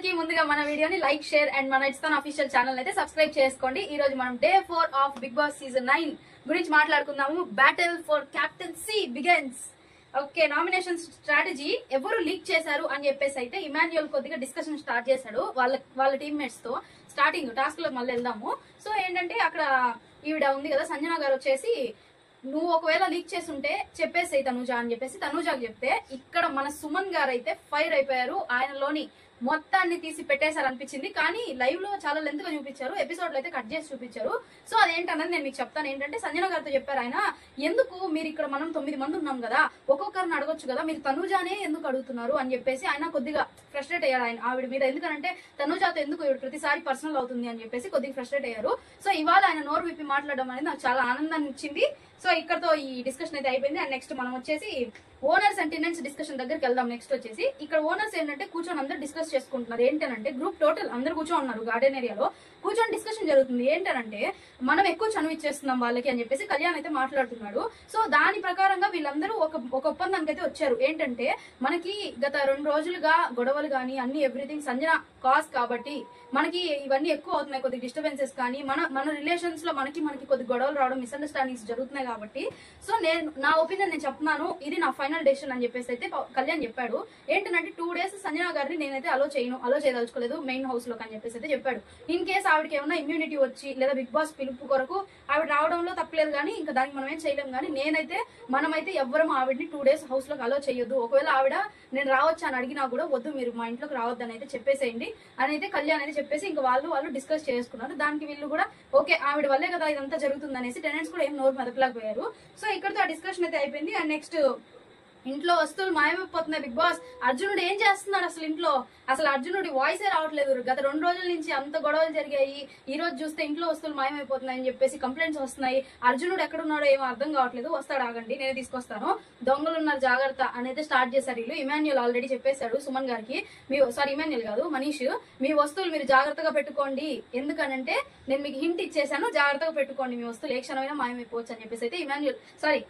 అందరికీ ముందుగా మన వీడియోని లైక్ షేర్ అండ్ మన ఇస్తాన్ అఫీషియల్ ఛానల్ అయితే సబ్స్క్రైబ్ చేసుకోండి. ఈ రోజు మనం day 4 of Bigg Boss season 9 గురించి మాట్లాడుకుందాము. Battle for captaincy begins. Okay, nomination strategy ఎవరు లీక్ చేశారు అని చెప్పేసి అయితే ఇమాన్యుయల్ కొద్దిగా డిస్కషన్ స్టార్ట్ చేశాడు వాళ్ళ టీమ్మేట్స్ తో. స్టార్టింగ్ టాస్క్ లో మళ్ళీ వెళ్దాము. సో ఏంటంటే అక్కడ ఈవిడ ఉంది కదా సంజన గారు వచ్చేసి, నువ్వు ఒకవేళ లీక్ చేసి ఉంటే చెప్పేసి తనుజ అని చెప్పేసి తనుజాకి చెప్తే, ఇక్కడ మన సుమన్ గారు అయితే ఫైర్ అయిపోయారు. ఆయనలోని మొత్తాన్ని తీసి పెట్టేశారు అనిపించింది. కానీ లైవ్ లో చాలా లెంత్ గా చూపించారు, ఎపిసోడ్ లో అయితే కట్ చేసి చూపించారు. సో అదేంటన్నది నేను మీకు చెప్తాను. ఏంటంటే సంజన గారితో చెప్పారు ఆయన, ఎందుకు మీరు ఇక్కడ మనం 9 మంది ఉన్నాం కదా, ఒక్కొక్కరిని అడగొచ్చు కదా, మీరు తనుజానే ఎందుకు అడుగుతున్నారు అని చెప్పేసి ఆయన కొద్దిగా ఫ్రస్ట్రేట్ అయ్యారు ఆయన ఆవిడ మీద. ఎందుకంటే తనుజాతో ఎందుకు ప్రతిసారి పర్సనల్ అవుతుంది అని చెప్పేసి కొద్దిగా ఫ్రస్ట్రేట్ అయ్యారు. సో ఇవాళ ఆయన నోరు విప్పి మాట్లాడడం అనేది నాకు చాలా ఆనందాన్ని ఇచ్చింది. సో ఇక్కడతో ఈ డిస్కషన్ అయితే అయిపోయింది. అండ్ నెక్స్ట్ మనం వచ్చేసి ఓనర్స్ అండ్ టెనెంట్స్ డిస్కషన్ దగ్గరికి వెళ్దాం. నెక్స్ట్ వచ్చేసి ఇక్కడ ఓనర్స్ ఏంటంటే కూర్చొని అందరు డిస్కస్ చేసుకుంటున్నారు. ఏంటంటే గ్రూప్ టోటల్ అందరు కూర్చొని ఉన్నారు గార్డెన్ ఏరియాలో, కూర్చొని డిస్కషన్ జరుగుతుంది. ఏంటంటే మనం ఎక్కువ చనువు ఇచ్చేస్తున్నాం వాళ్ళకి అని చెప్పేసి కళ్యాణ్ అయితే మాట్లాడుతున్నాడు. సో దాని ప్రకారంగా వీళ్ళందరూ ఒక ఒప్పందానికి అయితే వచ్చారు. ఏంటంటే మనకి గత 2 రోజులుగా గొడవలు కానీ అన్ని ఎవ్రీథింగ్ సంజన కాజ్ కాబట్టి మనకి ఇవన్నీ ఎక్కువ అవుతున్నాయి, కొద్ది డిస్టర్బెన్సెస్ కానీ మన రిలేషన్స్ లో మనకి కొద్ది గొడవలు రావడం, మిస్అండర్స్టాండింగ్స్ జరుగుతున్నాయి కాబట్టి సో నేను నా ఒపీనియన్ నేను చెప్తున్నాను, ఇది నా ఫైనల్ డెసిషన్ అని చెప్పేసి అయితే కళ్యాణ్ చెప్పాడు. ఏంటంటే 2 days సంజన గారిని నేనైతే అలో చేయదలుచుకోలేదు మెయిన్ హౌస్ లోకి అని చెప్పేసి అయితే చెప్పాడు. ఇన్ కేసు ఆవిడకి ఏమన్నా ఇమ్యూనిటీ వచ్చి లేదా బిగ్ బాస్ పిలుపు కొరకు ఆవిడ రావడంలో తప్పలేదు కానీ ఇంకా దానికి మనం ఏం చేయలేం. కానీ మనమైతే ఎవ్వరం ఆవిడని 2 days హౌస్ లోకి అలో చేయొద్దు. ఒకవేళ ఆవిడ నేను రావచ్చా అని అడిగినా కూడా వద్దు, మీరు మా ఇంట్లోకి రావద్దని అయితే చెప్పేసేయండి అని అయితే కళ్యాణ్ అయితే చెప్పేసి ఇంకా వాళ్ళు డిస్కస్ చేసుకున్నారు. దానికి వీళ్ళు కూడా ఓకే ఆవిడ వల్లే కదా ఇదంతా జరుగుతుంది అనేసి టెనెంట్స్ కూడా ఏం నోరు మెదపలేకపోయారు. సో ఇక్కడతో ఆ డిస్కషన్ అయితే అయిపోయింది. అండ్ నెక్స్ట్ ఇంట్లో వస్తువులు మాయమైపోతున్నాయి. బిగ్ బాస్ అర్జునుడు ఏం చేస్తున్నాడు అసలు ఇంట్లో? అసలు అర్జునుడి వాయిసే రావట్లేదు. గత 2 రోజుల నుంచి అంత గొడవలు జరిగాయి. ఈ రోజు చూస్తే ఇంట్లో వస్తువులు మాయమైపోతున్నాయి అని చెప్పేసి కంప్లైంట్స్ వస్తున్నాయి. అర్జునుడు ఎక్కడున్నాడో ఏమో అర్థం కావట్లేదు. వస్తాడు, ఆగండి నేనే తీసుకొస్తాను, దొంగలు ఉన్నారు జాగ్రత్త అనేది స్టార్ట్ చేశారు వీళ్ళు. ఇమాన్యుయల్ ఆల్రెడీ చెప్పేశాడు సుమన్ గారికి, ఇమాన్యుయల్ కాదు మనీష్, మీ వస్తువులు మీరు జాగ్రత్తగా పెట్టుకోండి, ఎందుకనంటే నేను మీకు హింట్ ఇచ్చేసాను, జాగ్రత్తగా పెట్టుకోండి, మీ వస్తువులు ఏ క్షణమైనా మాయమైపోవచ్చు అని చెప్పేసి అయితే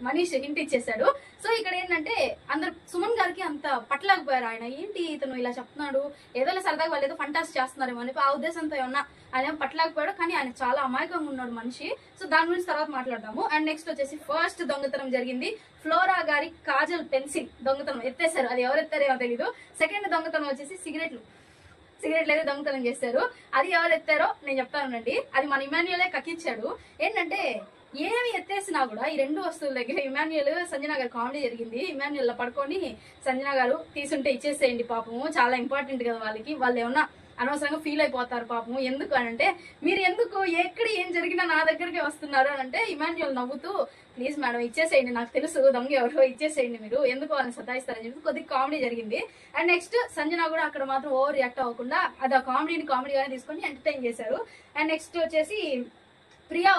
మనీష్ హింట్ ఇచ్చేసాడు. సో ఇక్కడ ఏంటంటే అందరు సుమన్ గారికి అంత పట్టలేకపోయారు. ఆయన ఏంటి ఇతను ఇలా చెప్తున్నాడు, ఏదో సరదాగా వాళ్ళు ఏదో ఫంటాస్ చేస్తున్నారేమో అని ఆ ఉద్దేశంతో ఏమన్నా ఆయన పట్టలేకపోయాడు. కానీ ఆయన చాలా అమాయకంగా ఉన్నాడు మనిషి. సో దాని గురించి తర్వాత మాట్లాడదాము. అండ్ నెక్స్ట్ వచ్చేసి ఫస్ట్ దొంగతనం జరిగింది. ఫ్లోరా గారి కాజల్ పెన్సిల్ దొంగతనం ఎత్తేసారు. అది ఎవరు ఎత్తారేమో తెలీదు. సెకండ్ దొంగతనం వచ్చేసి సిగరెట్లు అయితే దొంగతనం చేశారు. అది ఎవరు ఎత్తారో నేను చెప్తానండి. అది మన ఇమాన్యుయలే కక్కిచ్చాడు. ఏంటంటే ఏమి ఎత్తేసినా కూడా ఈ 2 వస్తువుల దగ్గర ఇమాన్యుయల్ సంజన గారు కామెడీ జరిగింది. ఇమాన్యుయల్ పడుకొని సంజన గారు తీసుంటే ఇచ్చేసేయండి పాపము, చాలా ఇంపార్టెంట్ కదా వాళ్ళకి, వాళ్ళు ఏమన్నా అనవసరంగా ఫీల్ అయిపోతారు పాపము, ఎందుకు అనంటే మీరు ఎందుకు ఎక్కడ ఏం జరిగినా నా దగ్గరికి వస్తున్నారు అని అంటే ఇమాన్యుయల్ నవ్వుతూ, ప్లీజ్ మేడం ఇచ్చేసేయండి, నాకు తెలుసు దొంగ ఎవరో, ఇచ్చేసేయండి, మీరు ఎందుకు వాళ్ళని సతాయిస్తారని చెప్పి కొద్దిగా కామెడీ జరిగింది. అండ్ నెక్స్ట్ సంజన కూడా అక్కడ మాత్రం ఓవర్ రియాక్ట్ అవ్వకుండా అది ఆ కామెడీగానే తీసుకొని ఎంటర్టైన్ చేశారు. అండ్ నెక్స్ట్ వచ్చేసి ప్రియా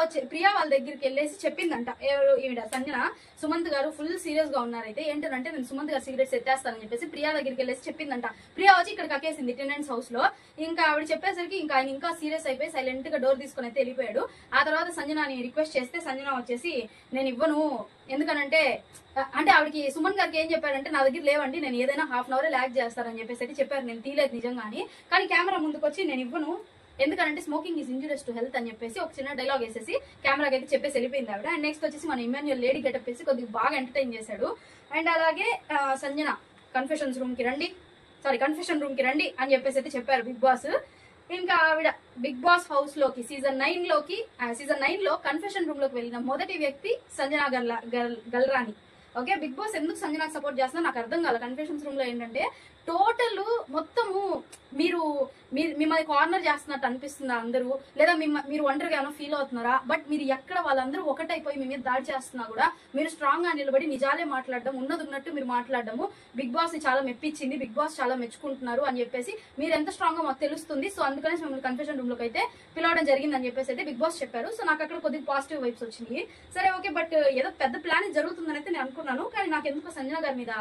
వాళ్ళ దగ్గరికి వెళ్ళేసి చెప్పిందంట, ఎవరు ఈవిడ సంజన, సుమంత్ గారు ఫుల్ సీరియస్ గా ఉన్నారైతే ఏంటంటే నేను సుమంత్ గారు సిగరెట్స్ ఎత్తేస్తానని చెప్పేసి ప్రియా దగ్గరికి వెళ్ళేసి చెప్పిందంట. ప్రియా వచ్చి ఇక్కడ కక్కేసింది టెనెంట్స్ హౌస్ లో. ఇంకా ఆవిడ చెప్పేసరికి ఇంకా ఆయన ఇంకా సీరియస్ అయిపోయి సైలెంట్ గా డోర్ తీసుకుని అయితే వెళ్ళిపోయాడు. ఆ తర్వాత సంజనాని రిక్వెస్ట్ చేస్తే సంజన వచ్చేసి నేను ఇవ్వను, ఎందుకనంటే అంటే ఆవిడకి సుమన్ గారికి ఏం చెప్పారంటే నా దగ్గర లేవండి, నేను ఏదైనా హాఫ్ అన్ అవర్ ల్యాక్ చేస్తారని చెప్పేసి అయితే చెప్పారు. నేను తీయలేదు నిజంగాని, కానీ కెమెరా ముందుకు వచ్చి నేను ఇవ్వను, ఎందుకంటే smoking is injurious to health అని చెప్పేసి ఒక చిన్న డైలాగ్ వేసేసి కెమెరాకి అయితే చెప్పేసి వెళ్ళిపోయింది ఆవిడ. అండ్ నెక్స్ట్ వచ్చేసి మన ఇమాన్యుయల్ లేడీ గెటప్ వేసి కొద్దిగా బాగా ఎంటర్టైన్ చేశాడు. అండ్ అలాగే సంజన కన్ఫెషన్ రూమ్ కి రండి అని చెప్పేసి అయితే చెప్పారు బిగ్ బాస్. ఇంకా ఆవిడ బిగ్ బాస్ హౌస్ లోకి సీజన్ 9 లో కన్ఫెషన్ రూమ్ లోకి వెళ్ళిన మొదటి వ్యక్తి Sanjana Galrani. Okay, Bigg Boss ఎందుకు సంజనాకి సపోర్ట్ చేస్తున్నా నాకు అర్థం కాదు. కన్ఫెషన్స్ రూమ్ లో ఏంటంటే టోటల్ మొత్తము మీరు మిమ్మల్ని కార్నర్ చేస్తున్నట్టు అనిపిస్తుందా అందరూ, లేదా మీరు ఒంటరిగా ఏమైనా ఫీల్ అవుతున్నారా? బట్ మీరు ఎక్కడ వాళ్ళందరూ ఒకటైపోయి మీ మీద దాడి చేస్తున్నా కూడా మీరు స్ట్రాంగ్ గా నిలబడి నిజాలే మాట్లాడడం, ఉన్నట్టు మీరు మాట్లాడడము బిగ్ బాస్ ని చాలా మెప్పించింది, బిగ్ బాస్ చాలా మెచ్చుకుంటున్నారు అని చెప్పేసి మీరు ఎంత స్ట్రాంగ్ గా మాకు తెలుస్తుంది. సో అందుకని మిమ్మల్ని కన్ఫెషన్ రూమ్ లోకి అయితే పిలవడం జరిగింది అని చెప్పేసి అయితే బిగ్ బాస్ చెప్పారు. సో నాకు అక్కడ కొద్దిగా పాజిటివ్ వైబ్స్ వచ్చినాయి. సరే ఓకే, బట్ ఏదో పెద్ద ప్లాన్ జరుగుతుందని అయితే నేను అనుకున్నాను. కానీ నాకు ఎందుకు సంజన గారి మీద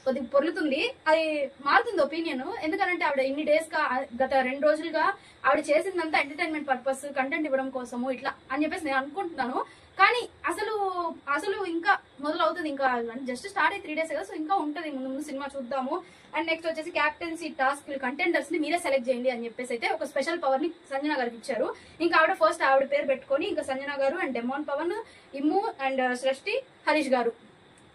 కొద్దిగా పొర్లుతుంది, అది మారుతుంది ఒపీనియన్. ఎందుకంటే ఆవిడ ఇన్ని డేస్ గా గత 2 రోజులుగా ఆవిడ చేసిందంతా ఎంటర్టైన్మెంట్ పర్పస్, కంటెంట్ ఇవ్వడం కోసము ఇట్లా అని చెప్పేసి నేను అనుకుంటున్నాను. కానీ అసలు ఇంకా మొదలవుతుంది, ఇంకా జస్ట్ స్టార్ట్ అయ్యి 3 days కదా, సో ఇంకా ఉంటది, ముందు ముందు సినిమా చూద్దాము. అండ్ నెక్స్ట్ వచ్చేసి క్యాప్టెన్సీ టాస్క్ కంటెండర్స్ ని మీరే సెలెక్ట్ చేయండి అని చెప్పేసి అయితే ఒక స్పెషల్ పవర్ ని సంజన గారికి ఇచ్చారు. ఇంకా ఆవిడ ఫస్ట్ ఆవిడ పేరు పెట్టుకొని ఇంకా సంజన గారు అండ్ డెమాన్ పవన్, ఇమ్ము అండ్ సృష్టి, హరీష్ గారు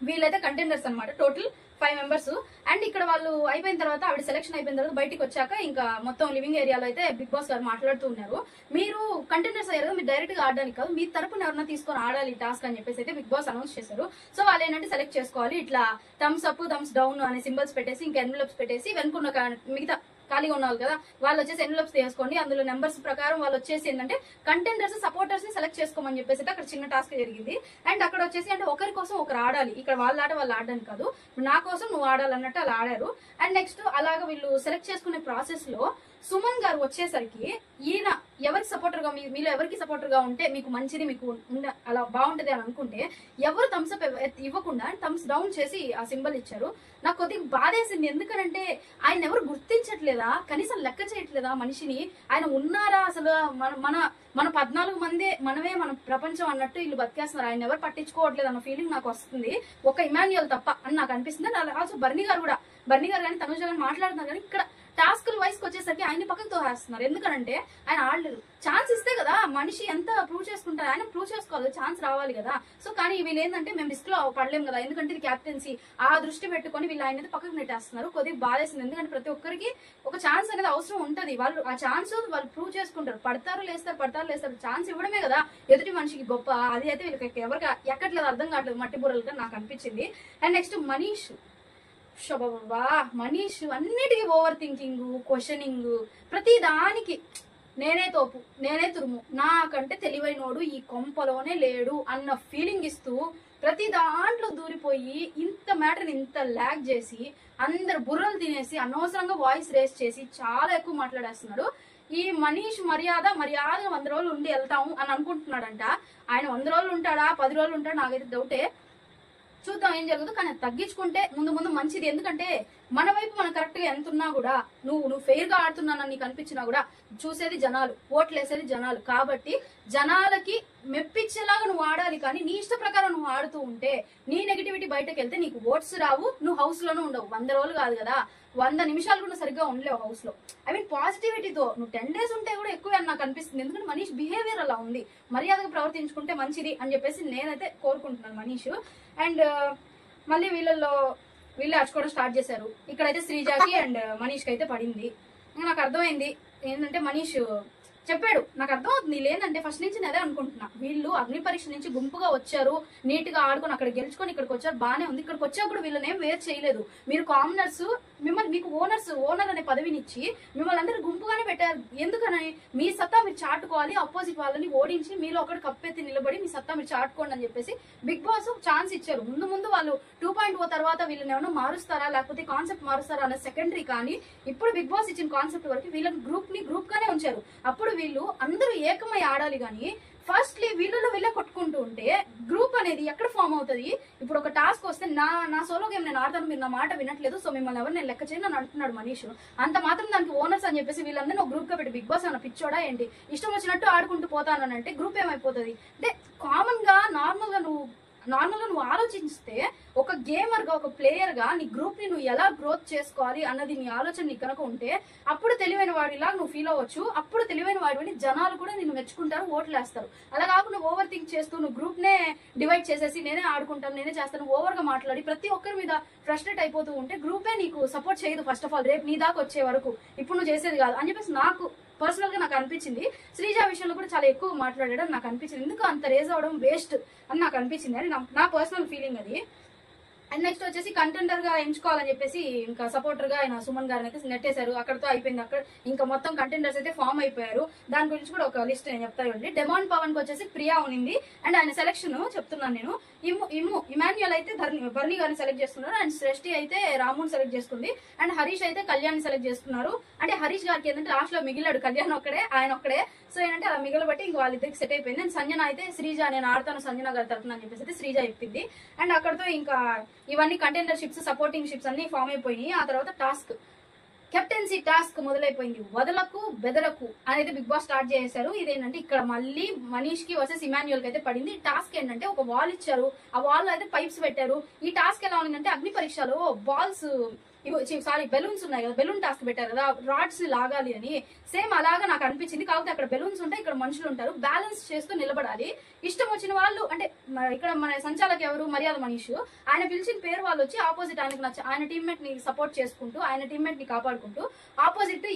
వీళ్ళైతే కంటెండర్స్ అనమాట. Total 5 members. అండ్ ఇక్కడ వాళ్ళు అయిపోయిన తర్వాత ఆవిడ సెలక్షన్ అయిపోయిన తర్వాత బయటికి వచ్చాక ఇంకా మొత్తం లివింగ్ ఏరియాలో అయితే బిగ్ బాస్ గారు మాట్లాడుతూ ఉన్నారు, మీరు కంటెండర్స్ అయ్యారు, మీరు డైరెక్ట్ గా ఆడడానికి కాదు, మీ తరపున ఎవరైనా తీసుకొని ఆడాలి టాస్క్ అని చెప్పేసి అయితే బిగ్ బాస్ అనౌన్స్ చేశారు. సో వాళ్ళు ఏంటంటే సెలెక్ట్ చేసుకోవాలి, ఇట్లా థమ్స్ అప్ థమ్స్ డౌన్ అనే సింబల్స్ పెట్టేసి ఇంకా ఎన్వలప్స్ పెట్టేసి వెనుకున్న మిగతా ఖాళీగా ఉన్నారు కదా వాళ్ళు వచ్చేసి ఎన్వలప్స్ తీసుకోండి, అందులో నెంబర్స్ ప్రకారం వాళ్ళు వచ్చేసి ఏంటంటే కంటెండర్స్ సపోర్టర్స్ ని సెలెక్ట్ చేసుకోమని చెప్పేసి అక్కడ చిన్న టాస్క్ జరిగింది. అండ్ అక్కడ వచ్చేసి అంటే ఒకరి కోసం ఒకరు ఆడాలి, ఇక్కడ వాళ్ళ ఆట వాళ్ళు ఆడడానికి కాదు, నా కోసం నువ్వు ఆడాలన్నట్టు అలా ఆడారు. అండ్ నెక్స్ట్ అలాగా వీళ్ళు సెలెక్ట్ చేసుకునే ప్రాసెస్ లో సుమన్ గారు వచ్చేసరికి ఈయన ఎవరికి సపోర్టర్ గా మీలో ఎవరికి సపోర్టర్ గా ఉంటే మీకు మంచిది, మీకు అలా బాగుంటది అని అనుకుంటే ఎవరు థమ్స్ అప్ ఇవ్వకుండా థమ్స్ డౌన్ చేసి ఆ సింబల్ ఇచ్చారు. నాకు కొద్దిగా బాధేసింది, ఎందుకంటే ఆయన ఎవరు గుర్తించట్లేదా, కనీసం లెక్క చేయట్లేదా మనిషిని, ఆయన ఉన్నారా అసలు, మన 14 మందే మనమే మన ప్రపంచం అన్నట్టు వీళ్ళు బతికేస్తున్నారు, ఆయన ఎవరు పట్టించుకోవట్లేదు అన్న ఫీలింగ్ నాకు వస్తుంది, ఒక ఇమాన్యుయల్ తప్ప అని నాకు అనిపిస్తుంది. ఆల్సో బర్నీ గారు కానీ తనుజ గారు మాట్లాడుతున్నారు, కానీ ఇక్కడ టాస్క్ వైస్ వచ్చేసరికి ఆయన పక్కకు తోసేస్తున్నారు. ఎందుకంటే ఆయన ఆడలేరు, ఛాన్స్ ఇస్తే కదా మనిషి ఎంత ప్రూవ్ చేసుకుంటారు, ఆయన ప్రూవ్ చేసుకోవాలి, ఛాన్స్ రావాలి కదా. సో కానీ వీళ్ళు ఏంటంటే మేము రిస్క్ లో పడలేం కదా, ఎందుకంటే ఇది క్యాప్టెన్సీ, ఆ దృష్టి పెట్టుకొని వీళ్ళు ఆయన పక్కకు నెట్టేస్తున్నారు. కొద్దిగా బాధేసింది, ఎందుకంటే ప్రతి ఒక్కరికి ఒక ఛాన్స్ అనేది అవసరం ఉంటది, వాళ్ళు ఆ ఛాన్స్ వాళ్ళు ప్రూవ్ చేసుకుంటారు, పడతారు లేస్తారు, ఛాన్స్ ఇవ్వడమే కదా ఎదుటి మనిషికి గొప్ప. అది అయితే వీళ్ళకి ఎవరికి ఎక్కట్లేదు, అర్థం కావట్లేదు, మట్టి బుర్రలుగా నాకు అనిపించింది. అండ్ నెక్స్ట్ మనీష్ అన్నిటికీ ఓవర్ థింకింగ్, క్వశ్చనింగ్, ప్రతి దానికి నేనే తోపు, నేనే తురుము, నాకంటే తెలివైనోడు ఈ కొంపలోనే లేడు అన్న ఫీలింగ్ ఇస్తూ ప్రతి దాంట్లో దూరిపోయి ఇంత మ్యాటర్ని ఇంత ల్యాగ్ చేసి అందరు బుర్రలు తినేసి అనవసరంగా వాయిస్ రేస్ చేసి చాలా ఎక్కువ మాట్లాడేస్తున్నాడు. ఈ మనీష్ మర్యాద 100 రోజులు ఉండి వెళ్తాము అని అనుకుంటున్నాడంట. ఆయన 100 రోజులు ఉంటాడా 10 రోజులు ఉంటాడా నాకైతే డౌటే, చూద్దాం ఏం జరుగుతుందో. కానీ తగ్గించుకుంటే ముందు మంచిది, ఎందుకంటే మన వైపు మనం కరెక్ట్ గా ఎంత ఉన్నా కూడా నువ్వు ఫెయిర్ గా ఆడుతున్నానని నీకు అనిపించినా కూడా చూసేది జనాలు, ఓట్లు వేసేది జనాలు, కాబట్టి జనాలకి మెప్పించేలాగా నువ్వు ఆడాలి. కానీ నీ ఇష్ట ప్రకారం నువ్వు ఆడుతూ ఉంటే నీ నెగిటివిటీ బయటకు వెళ్తే నీకు ఓట్స్ రావు, నువ్వు హౌస్ లోనే ఉండవు. 100 రోజులు కాదు కదా, 100 నిమిషాలు కూడా సరిగ్గా ఉండలేవు హౌస్ లో. ఐ మీన్ పాజిటివిటీతో నువ్వు 10 days ఉంటే కూడా ఎక్కువ అని నాకు అనిపిస్తుంది, ఎందుకంటే మనీష్ బిహేవియర్ అలా ఉంది, మర్యాదగా ప్రవర్తించుకుంటే మంచిది అని చెప్పేసి నేనైతే కోరుకుంటున్నాను మనీష్. అండ్ మళ్ళీ వీళ్ళే అచ్చుకోవడం స్టార్ట్ చేశారు. ఇక్కడైతే శ్రీజాకి అండ్ మనీష్ కి అయితే పడింది. నాకు అర్థమైంది ఏంటంటే మనీష్ చెప్పాడు, నాకు అర్థం అవుతుంది వీళ్ళేంటంటే ఫస్ట్ నుంచి నేను అదే అనుకుంటున్నా, వీళ్ళు అగ్ని పరీక్ష నుంచి గుంపుగా వచ్చారు, నీట్ గా ఆడుకొని అక్కడ గెలుచుకొని ఇక్కడికి వచ్చారు, బానే ఉంది. ఇక్కడికి వచ్చా కూడా వీళ్ళని ఏం వేర్ చేయలేదు, మీరు కామనర్స్, మీకు ఓనర్ అనే పదవినిచ్చి మిమ్మల్ని అందరూ గుంపుగానే పెట్టారు. ఎందుకని మీ సత్తా మీరు చాటుకోవాలి, అపోజిట్ వాళ్ళని ఓడించి మీలో ఒకటి కప్పెత్తి నిలబడి మీ సత్తా మీరు చాటుకోండి అని చెప్పేసి బిగ్ బాస్ ఛాన్స్ ఇచ్చారు. ముందు వాళ్ళు 2.0 తర్వాత వీళ్ళని ఏమైనా మారుస్తారా లేకపోతే కాన్సెప్ట్ మారుస్తారా అనే సెకండరీ, కానీ ఇప్పుడు బిగ్ బాస్ ఇచ్చిన కాన్సెప్ట్ వరకు వీళ్ళని గ్రూప్ గానే ఉంచారు. అప్పుడు వీళ్ళు అందరూ ఏకమై ఆడాలి, కానీ ఫస్ట్లీ వీళ్ళే కొట్టుకుంటూ ఉంటే గ్రూప్ అనేది ఎక్కడ ఫామ్ అవుతుంది. ఇప్పుడు ఒక టాస్క్ వస్తే నా సోలో గేమ్ నేను ఆడతాను, మీరు నా మాట వినట్లేదు, సో మిమ్మల్ని ఎవరు నేను లెక్క చేయను అని అంటున్నాడు మనీష్. అంత మాత్రం దానికి ఓనర్స్ అని చెప్పేసి వీళ్ళందరూ ఒక గ్రూప్ గా పెట్టి బిగ్ బాస్ అన్న పిచ్చోడా ఏంటి, ఇష్టం వచ్చినట్టు ఆడుకుంటూ పోతానంటే గ్రూప్ ఏమైపోతుంది. అంటే కామన్ గా నార్మల్ గా నువ్వు ఆలోచిస్తే ఒక గేమర్ గా ఒక ప్లేయర్ గా నీ గ్రూప్ ని నువ్వు ఎలా గ్రోత్ చేసుకోవాలి అన్నది నీ ఆలోచన నీకు కనుక ఉంటే అప్పుడు తెలివైన వాడిలా నువ్వు ఫీల్ అవ్వచ్చు, అప్పుడు తెలివైన వాడిని జనాలు కూడా నిన్ను మెచ్చుకుంటారు, ఓట్లు వేస్తారు. అలా కాకుండా ఓవర్ థింక్ చేస్తూ నువ్వు గ్రూప్ నే డివైడ్ చేసేసి నేనే ఆడుకుంటాను నేనే చేస్తాను ఓవర్ గా మాట్లాడి ప్రతి ఒక్కరి మీద ఫ్రస్ట్రేట్ అయిపోతూ ఉంటే గ్రూపే నీకు సపోర్ట్ చేయదు. ఫస్ట్ ఆఫ్ ఆల్ రేపు నీ దాకా వచ్చే వరకు ఇప్పుడు నువ్వు చేసేది కాదు అని చెప్పేసి నాకు పర్సనల్ గా నాకు అనిపించింది. శ్రీజ విషయంలో కూడా చాలా ఎక్కువ మాట్లాడడం నాకు అనిపించింది, ఎందుకు అంత రేజ్ అవడం వేస్ట్ అని నాకు అనిపించింది, అని నా పర్సనల్ ఫీలింగ్ అది. అండ్ నెక్స్ట్ వచ్చేసి కంటెండర్ గా ఎంచుకోవాలని చెప్పేసి ఇంకా సపోర్టర్ గా ఆయన సుమన్ గారిని అయితే నెట్టేశారు, అక్కడతో అయిపోయింది. అక్కడ ఇంకా మొత్తం కంటెండర్స్ అయితే ఫామ్ అయిపోయారు. దాని గురించి కూడా ఒక లిస్ట్ నేను చెప్తానండి. డెమాన్ పవన్ కి వచ్చేసి ప్రియా ఉనింది, అండ్ ఆయన సెలక్షన్ చెప్తున్నాను నేను. ఇమాన్యుయల్ అయితే బర్నీ గారిని సెలెక్ట్ చేస్తున్నారు, అండ్ సృష్టి అయితే రాముని సెలెక్ట్ చేసుకుంది, అండ్ హరీష్ అయితే కళ్యాణ్ సెలెక్ట్ చేసుకున్నారు. అంటే హరీష్ గారికి ఏంటంటే లాస్ట్ లో మిగిలాడు కళ్యాణ్ ఆయన ఒక్కడే, సో ఏంటంటే అలా మిగిలిబట్టి ఇంకా వాళ్ళిద్దరికి సెట్ అయిపోయింది. అండ్ సంజన అయితే శ్రీజ నేను ఆడతాను సంజన గారి తరఫున అని చెప్పేసి అయితే శ్రీజ చెప్పింది. అండ్ అక్కడతో ఇంకా ఇవన్నీ కంటైనర్ షిప్స్, సపోర్టింగ్ షిప్స్ అన్ని ఫామ్ అయిపోయినాయి. ఆ తర్వాత టాస్క్, కెప్టెన్సీ టాస్క్ మొదలైపోయింది. వదలకు బెదరకు అనేది బిగ్ బాస్ స్టార్ట్ చేశారు. ఇదేంటంటే ఇక్కడ మళ్ళీ మనీష్ కి వర్సెస్ ఇమాన్యుయల్ కి అయితే పడింది. టాస్క్ ఏంటంటే ఒక వాల్ ఇచ్చారు, ఆ వాల్ అయితే పైప్స్ పెట్టారు. ఈ టాస్క్ ఎలా ఉందంటే అగ్ని పరీక్షలో బాల్స్ బెలూన్స్ ఉన్నాయి కదా, బెలూన్ టాస్క్ పెట్టారు కదా, రాడ్స్ లాగాలి అని. సేమ్ అలాగా నాకు అనిపించింది. కాకపోతే అక్కడ బెలూన్స్ ఉంటాయి, ఇక్కడ మనుషులు ఉంటారు, బ్యాలెన్స్ చేస్తూ నిలబడాలి. ఇష్టం వచ్చిన వాళ్ళు అంటే ఇక్కడ మన సంచాలక్ ఎవరు, మర్యాద మనీష్, ఆయన పిలిచిన పేరు వాళ్ళు వచ్చి ఆపోజిట్ ఆయనకు ఆయన టీమ్మేట్ ని సపోర్ట్ చేసుకుంటూ, ఆయన టీమ్మేట్ ని కాపాడుకుంటూ ఆపోజిట్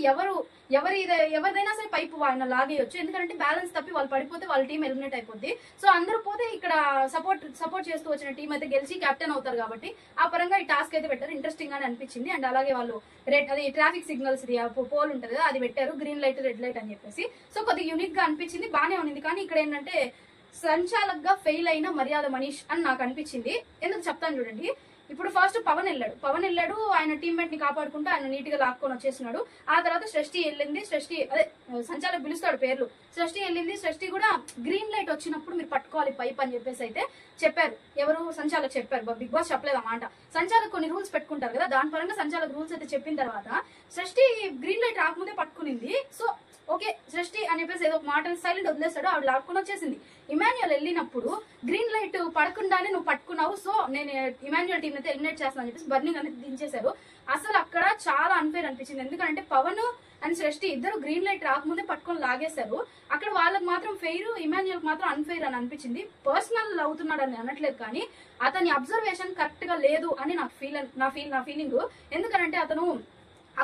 ఎవరిదైనా సరే పైపు ఆయన లాగేయొచ్చు. ఎందుకంటే బ్యాలెన్స్ తప్పి వాళ్ళు పడిపోతే వాళ్ళ టీం ఎలిమినేట్ అయిపోద్ది. సో అందరూ పోతే ఇక్కడ సపోర్ట్ చేస్తూ వచ్చిన టీం అయితే గెలిచి కెప్టెన్ అవుతారు. కాబట్టి ఆ పరంగా ఈ టాస్క్ అయితే పెట్టారు. ఇంట్రెస్టింగ్ గానే అనిపించింది. అండ్ అలాగే వాళ్ళు అది ట్రాఫిక్ సిగ్నల్స్ పోల్ ఉంటది కదా, అది పెట్టారు, గ్రీన్ లైట్ రెడ్ లైట్ అని చెప్పేసి. సో కొద్దిగా యూనిక్ గా అనిపించింది, బానే ఉంది. కానీ ఇక్కడ ఏంటంటే సంచాలక్ గా ఫెయిల్ అయిన మర్యాద మనీష్ అని నాకు అనిపించింది. ఎందుకు చెప్తాను చూడండి. ఇప్పుడు ఫస్ట్ పవన్ వెళ్ళాడు, ఆయన టీమ్మేట్ ని కాపాడుకుంటూ ఆయన నీట్ గా లాక్కొని వచ్చేస్తున్నాడు. ఆ తర్వాత సృష్టి వెళ్ళింది, అదే సంచాలక్ పిలుస్తాడు పేర్లు, సృష్టి వెళ్ళింది. సృష్టి కూడా గ్రీన్ లైట్ వచ్చినప్పుడు మీరు పట్టుకోవాలి పైప్ అని చెప్పేసి అయితే చెప్పారు. ఎవరు? సంచాలక్ చెప్పారు, బిగ్ బాస్ చెప్పలేదు అన్నమాట. సంచాలక్ కొన్ని రూల్స్ పెట్టుకుంటారు కదా, దాని పరంగా సంచాలక్ రూల్స్ అయితే చెప్పిన తర్వాత సృష్టి గ్రీన్ లైట్ రాకముందే పట్టుకునింది. సో ఓకే సృష్టి అని చెప్పేసి ఏదో ఒక మాట సైలెంట్ వదిలేస్తాడు, ఆవిడ లాక్కుని వచ్చేసింది. ఇమాన్యుయల్ వెళ్ళినప్పుడు గ్రీన్ లైట్ పడకుండానే నువ్వు పట్టుకున్నావు, సో నేను ఇమాన్యుయల్ టీం అయితే ఎలిమినేట్ చేస్తాను అని చెప్పేసి బర్నింగ్ అనేది దించేశారు. అసలు అక్కడ చాలా అన్ఫేర్ అనిపించింది. ఎందుకంటే పవన్ అండ్ సృష్టి ఇద్దరు గ్రీన్ లైట్ రాకముందే పట్టుకొని లాగేశారు. అక్కడ వాళ్ళకి మాత్రం ఫెయిర్, ఇమాన్యుయల్ మాత్రం అన్ఫెయిర్ అని అనిపించింది. పర్సనల్ అవుతున్నాడు అని అనట్లేదు, కానీ అతని అబ్జర్వేషన్ కరెక్ట్ గా లేదు అని నా ఫీలింగ్. ఎందుకంటే అతను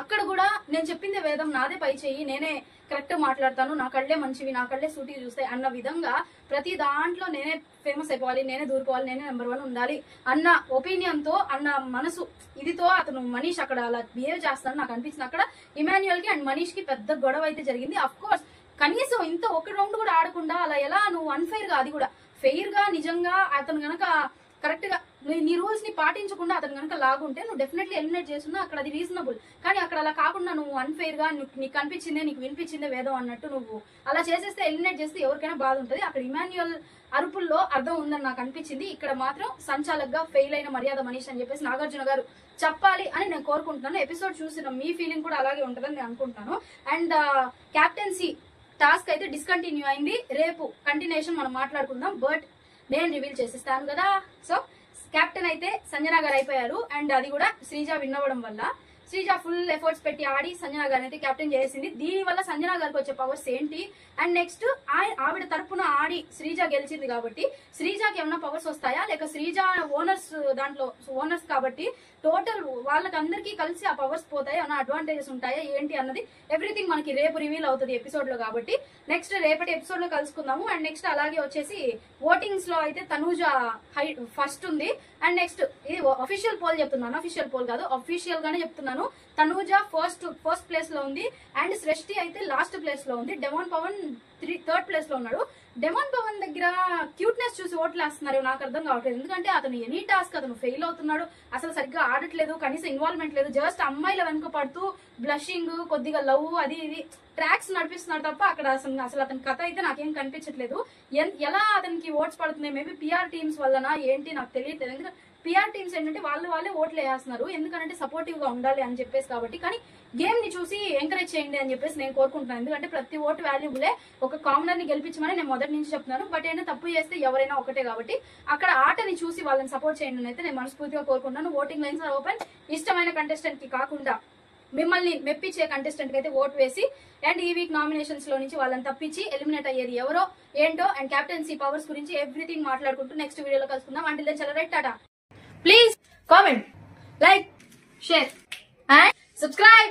అక్కడ కూడా నేను చెప్పిందే వేదం, నాదే పై చెయ్యి, నేనే కరెక్ట్ మాట్లాడతాను, నా కళ్ళే మంచివి, నా కళ్ళే సూటిగా చూస్తాయి అన్న విధంగా ప్రతి దాంట్లో నేనే ఫేమస్ అయిపోవాలి, నేనే దూరుకోవాలి, నేనే నెంబర్ 1 ఉండాలి అన్న ఒపీనియన్ తో, అన్న మనసు ఇదితో అతను మనీష్ అక్కడ అలా బిహేవ్ చేస్తాను నాకు అనిపించింది. అక్కడ ఇమాన్యుయల్ కి అండ్ మనీష్ కి పెద్ద గొడవ అయితే జరిగింది. అఫ్ కోర్స్ కనీసం ఇంత ఒక రౌండ్ కూడా ఆడకుండా అలా ఎలా నువ్వు అన్ఫెయిర్ గా, అది కూడా ఫెయిర్ గా నిజంగా అతను గనక కరెక్ట్ గా నీ రూల్స్ ని పాటించకుండా అతను కనుక లాగుంటే నువ్వు డెఫినెట్లీ ఎలిమినేట్ చేస్తున్నా, అక్కడ అది రీజనబుల్. కానీ అక్కడ అలా కాకుండా నువ్వు అన్ఫెయిర్ గా నీకు కనిపించిందే, నీకు వినిపించిందే వేదం అన్నట్టు నువ్వు అలా చేసేస్తే, ఎలిమినేట్ చేస్తే ఎవరికైనా బాధ ఉంటుంది. అక్కడ ఇమాన్యుయల్ అరుపుల్లో అర్థం ఉందని నాకు అనిపించింది. ఇక్కడ మాత్రం సంచాలక్ గా ఫెయిల్ అయిన మర్యాద మనీష్ అని చెప్పేసి నాగార్జున గారు చెప్పాలి అని నేను కోరుకుంటున్నాను. ఎపిసోడ్ చూసిన మీ ఫీలింగ్ కూడా అలాగే ఉంటుందని నేను అనుకుంటున్నాను. అండ్ క్యాప్టెన్సీ టాస్క్ అయితే డిస్కంటిన్యూ అయింది. రేపు కంటిన్యూషన్ మనం మాట్లాడుకుందాం, బట్ నేను రివీల్ చేసిస్తాను కదా. సో కెప్టెన్ అయితే సంజన గారు అయిపోయారు. అండ్ అది కూడా శ్రీజ విన్ అవ్వడం వల్ల, శ్రీజ ఫుల్ ఎఫర్ట్స్ పెట్టి ఆడి సంజన గారిని అయితే కెప్టెన్ చేసింది. దీని వల్ల సంజన గారికి వచ్చే పవర్స్ ఏంటి, అండ్ నెక్స్ట్ ఆవిడ తరపున ఆడి శ్రీజ గెలిచింది కాబట్టి శ్రీజకి ఏమైనా పవర్స్ వస్తాయా, లేక శ్రీజ ఓనర్స్ కాబట్టి టోటల్ వాళ్ళకందరికీ కలిసి ఆ పవర్స్ పోతాయి, ఏమైనా అడ్వాంటేజెస్ ఉంటాయా ఏంటి అన్నది ఎవ్రీథింగ్ మనకి రేపు రివీల్ అవుతుంది ఎపిసోడ్ లో. కాబట్టి నెక్స్ట్ రేపటి ఎపిసోడ్ లో కలుసుకుందాము. అండ్ నెక్స్ట్ అలాగే వచ్చేసి ఓటింగ్స్ లో అయితే తనూజ ఫస్ట్ ఉంది. అండ్ నెక్స్ట్ ఇది అఫీషియల్ పోల్ చెప్తున్నాను, అఫీషియల్ పోల్ కాదు, అఫీషియల్ గానే చెప్తున్నాను. తనూజ ఫస్ట్ ప్లేస్ లో ఉంది, అండ్ సృష్టి అయితే లాస్ట్ ప్లేస్ లో ఉంది. డెమాన్ పవన్ థర్డ్ ప్లేస్ లో ఉన్నాడు. డెమాన్ పవన్ దగ్గర క్యూట్నెస్ చూసి ఓట్లు వేస్తున్నారు, నాకు అర్థం కావట్లేదు. ఎందుకంటే అతను ఎనీ టాస్క్ అతను ఫెయిల్ అవుతున్నాడు, అసలు సరిగ్గా ఆడట్లేదు, కనీసం ఇన్వాల్వ్మెంట్ లేదు, జస్ట్ అమ్మాయిల వెనుక పడుతూ బ్లషింగ్, కొద్దిగా లవ్, అది ఇది ట్రాక్స్ నడిపిస్తున్నాడు తప్ప అక్కడ అసలు అతని కథ అయితే నాకేం కనిపించట్లేదు. ఎలా అతనికి ఓట్స్ పడుతున్నాయి, మేబీ పిఆర్ టీమ్స్ వల్లనా ఏంటి నాకు తెలియట్లేదు. ఎందుకంటే పిఆర్ టీమ్స్ ఏంటంటే వాళ్ళే ఓట్లు వేస్తున్నారు, ఎందుకంటే సపోర్టివ్ గా ఉండాలి అని చెప్పేసి. కాబట్టి కానీ గేమ్ ని చూసి ఎంకరేజ్ చేయండి అని చెప్పేసి నేను కోరుకుంటున్నాను. ఎందుకంటే ప్రతి ఓటు వాల్యూబులే, ఒక కామనర్ ని గెలిపించమని నేను మొదటి నుంచి చెప్తున్నాను. బట్ అయినా తప్పు చేస్తే ఎవరైనా ఒకటే, కాబట్టి అక్కడ ఆటని చూసి వాళ్ళని సపోర్ట్ చేయండి అని అయితే నేను మనస్ఫూర్తిగా కోరుకుంటున్నాను. Voting lines are open. ఇష్టమైన కంటెస్టెంట్ కి కాకుండా మిమ్మల్ని మెప్పించే కంటెస్టెంట్ కి అయితే ఓటు వేసి, అండ్ ఈ వీక్ నామినేషన్స్ లో నుంచి వాళ్ళని తప్పించి ఎలిమినేట్ అయ్యేది ఎవరో ఏంటో, అండ్ క్యాప్టెన్సీ పవర్స్ గురించి ఎవ్రీథింగ్ మాట్లాడుకుంటూ నెక్స్ట్ వీడియోలో కలుసుకుందాం. అంటిల్ దెన్ చలో right, Tata. Please comment, like, share and subscribe.